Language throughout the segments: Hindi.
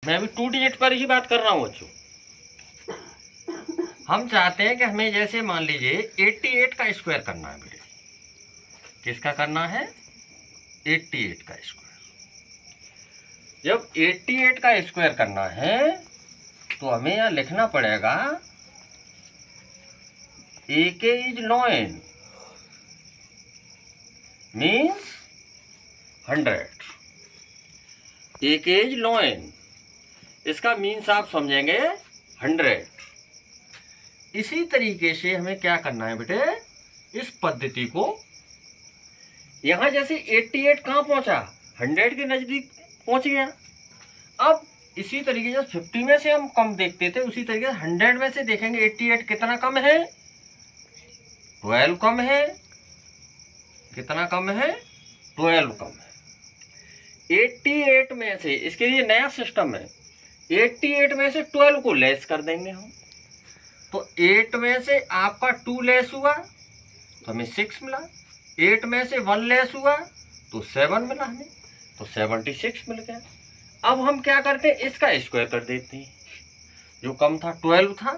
मैं अभी 2 डिजिट पर ही बात कर रहा हूँ बच्चों। हम चाहते हैं कि हमें जैसे मान लीजिए 88 का स्क्वायर करना है बेटे। किसका करना है? 88 का स्क्वायर। जब 88 का स्क्वायर करना है तो हमें यहां लिखना पड़ेगा AK is ln means 100। AK is ln, इसका मीन्स आप समझेंगे 100। इसी तरीके से हमें क्या करना है बेटे, इस पद्धति को यहां जैसे 88 कहां पहुंचा, 100 के नजदीक पहुंच गया। अब इसी तरीके से 50 में से हम कम देखते थे, उसी तरीके से 100 में से देखेंगे 88 कितना कम है, 12 कम है। कितना कम है? 12 कम है। 88 में से, इसके लिए नया सिस्टम है, 88 में से 12 को लेस कर देंगे हम। तो 8 में से आपका 2 लेस हुआ तो हमें 6 मिला, 8 में से 1 लेस हुआ तो 7 मिला हमें, तो 76 मिल गया। अब हम क्या करते हैं, इसका स्क्वायर कर देते हैं। जो कम था 12 था,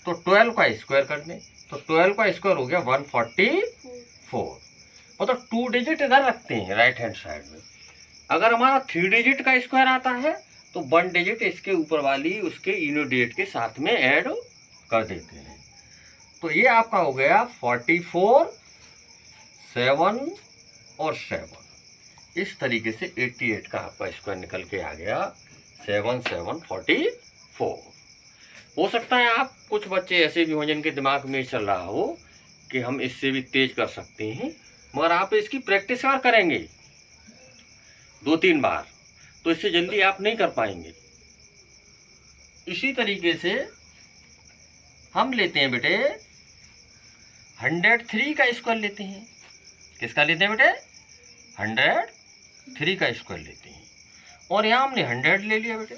तो 12 का स्क्वायर कर दें, तो 12 का स्क्वायर हो गया 144। मतलब 2 डिजिट इधर रखते हैं राइट हैंड साइड में। अगर हमारा 3 डिजिट का स्क्वायर आता है तो 1 डिजिट इसके ऊपर वाली उसके यूनिट डिजिट के साथ में ऐड कर देते हैं। तो ये आपका हो गया 44, 7 और 7। इस तरीके से 88 का आपका स्क्वायर निकल के आ गया 7744। हो सकता है आप कुछ बच्चे ऐसे भी हों जिनके दिमाग में चल रहा हो कि हम इससे भी तेज कर सकते हैं, मगर आप इसकी प्रैक्टिस और करेंगे 2-3 बार तो इससे जल्दी आप नहीं कर पाएंगे। इसी तरीके से हम लेते हैं बेटे 103 का स्क्वायर लेते हैं। किसका लेते हैं बेटे? 103 का स्क्वायर लेते हैं। और यहाँ हमने 100 ले लिया बेटे।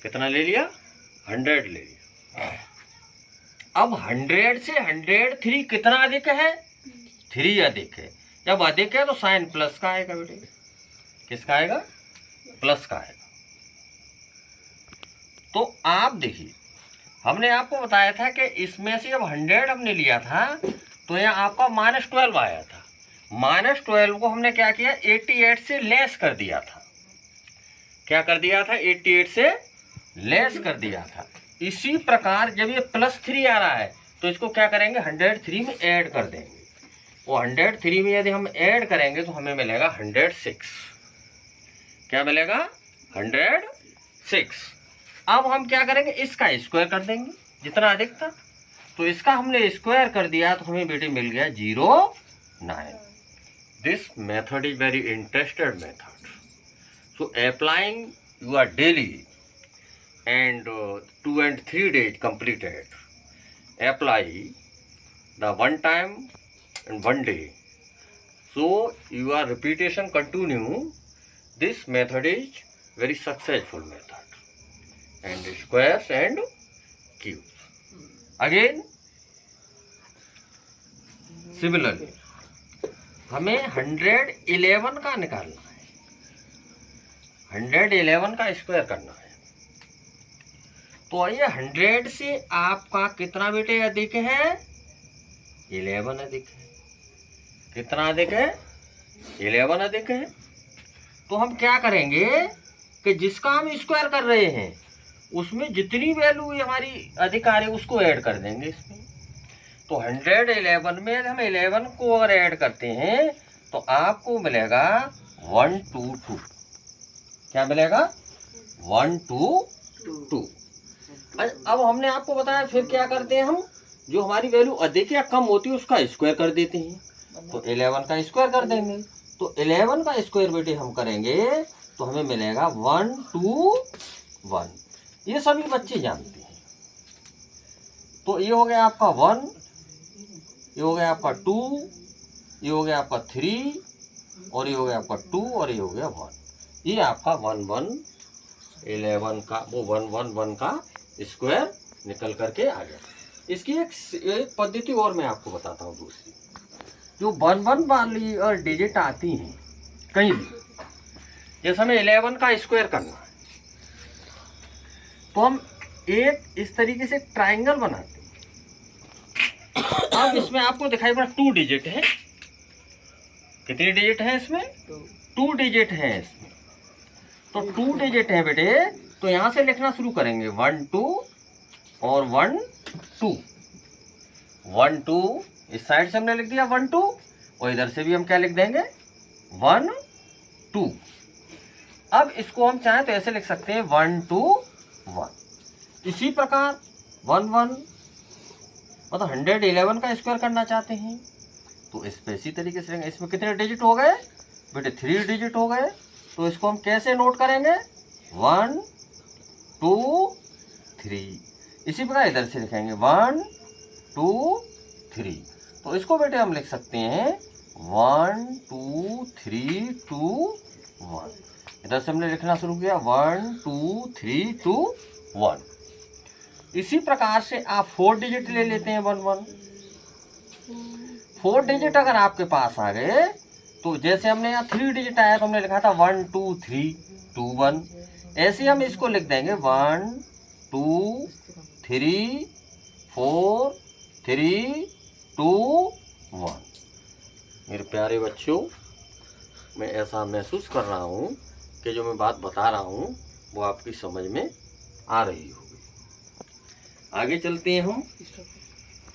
कितना ले लिया? 100 ले लिया। अब 100 से 103 कितना अधिक है? 3 अधिक है। जब अधिक है तो साइन प्लस का आएगा बेटे। किसका आएगा? प्लस का आएगा। तो आप देखिए, हमने आपको बताया था कि इसमें से जब 100 हमने लिया था तो यहाँ आपका -12 आया था। -12 को हमने क्या किया, 88 से लेस कर दिया था। क्या कर दिया था? 88 से लेस कर दिया था। इसी प्रकार जब ये +3 आ रहा है तो इसको क्या करेंगे, 103 में ऐड कर देंगे। वो 103 में यदि हम ऐड करेंगे तो हमें मिलेगा 106। क्या मिलेगा? 106। अब हम क्या करेंगे, इसका स्क्वायर कर देंगे जितना अधिक था। तो इसका हमने स्क्वायर कर दिया तो हमें बेटे मिल गया 09। This method is very interested method, so applying your daily and 2 and 3 days completed, apply the one time and 1 day, so your repetition continue. This method is very successful method, and squares and cubes. Again similarly हमें 111 का निकालना है, 111 का स्क्वायर करना है। तो ये 100 से आपका कितना बेटे अधिक है? 11 अधिक है। कितना अधिक है? 11 अधिक है। तो हम क्या करेंगे कि जिसका हम स्क्वायर कर रहे हैं उसमें जितनी वैल्यू हमारी अधिक आ रही है उसको ऐड कर देंगे इसमें। तो 111 में हम 11 को अगर ऐड करते हैं तो आपको मिलेगा 122। क्या मिलेगा? 122। अब हमने आपको बताया फिर क्या करते हैं, हम जो हमारी वैल्यू अधिक या कम होती है उसका स्क्वायर कर देते हैं। तो 11 का स्क्वायर कर देंगे। तो 11 का स्क्वायर बेटे हम करेंगे तो हमें मिलेगा 121। ये सभी बच्चे जानते हैं। तो ये हो गया आपका 1, ये हो गया आपका 2, ये हो गया आपका 3, और ये हो गया आपका 2, और ये हो गया 1। ये आपका 11 का वो 111 का स्क्वायर निकल करके आ गया। इसकी एक पद्धति और मैं आपको बताता हूँ दूसरी, जो 11 वाली और डिजिट आती हैं कहीं भी, जैसे हमें 11 का स्क्वायर करना है तो हम एक इस तरीके से ट्राइंगल बनाते हैं। अब इसमें आपको दिखाई पड़ा 2 डिजिट है। कितने डिजिट हैं इसमें? 2 डिजिट हैं इसमें। तो 2 डिजिट है बेटे, तो यहां से लिखना शुरू करेंगे 1 2 और 1 2। 1 2 इस साइड से हमने लिख दिया 1 2, और इधर से भी हम क्या लिख देंगे 1 2। अब इसको हम चाहें तो ऐसे लिख सकते हैं 1 2 1। इसी प्रकार 1 1 मतलब 111 का स्क्वायर करना चाहते हैं तो इस पे इसी तरीके से। इसमें कितने डिजिट हो गए बेटे? 3 डिजिट हो गए। तो इसको हम कैसे नोट करेंगे? 1 2 3। इसी प्रकार इधर से लिखेंगे 1 2 3। तो इसको बेटे हम लिख सकते हैं 1 2 3 2 1। इधर से हमने लिखना शुरू किया 1 2 3 2 1। इसी प्रकार से आप 4 डिजिट ले लेते हैं 1 1। 4 डिजिट अगर आपके पास आ गए तो जैसे हमने यहाँ 3 डिजिट आया तो हमने लिखा था 1 2 3 2 1। ऐसे हम इसको लिख देंगे 1 2 3 4 3 2 1। मेरे प्यारे बच्चों, मैं ऐसा महसूस कर रहा हूँ कि जो मैं बात बता रहा हूँ वो आपकी समझ में आ रही होगी। आगे चलते हैं हम।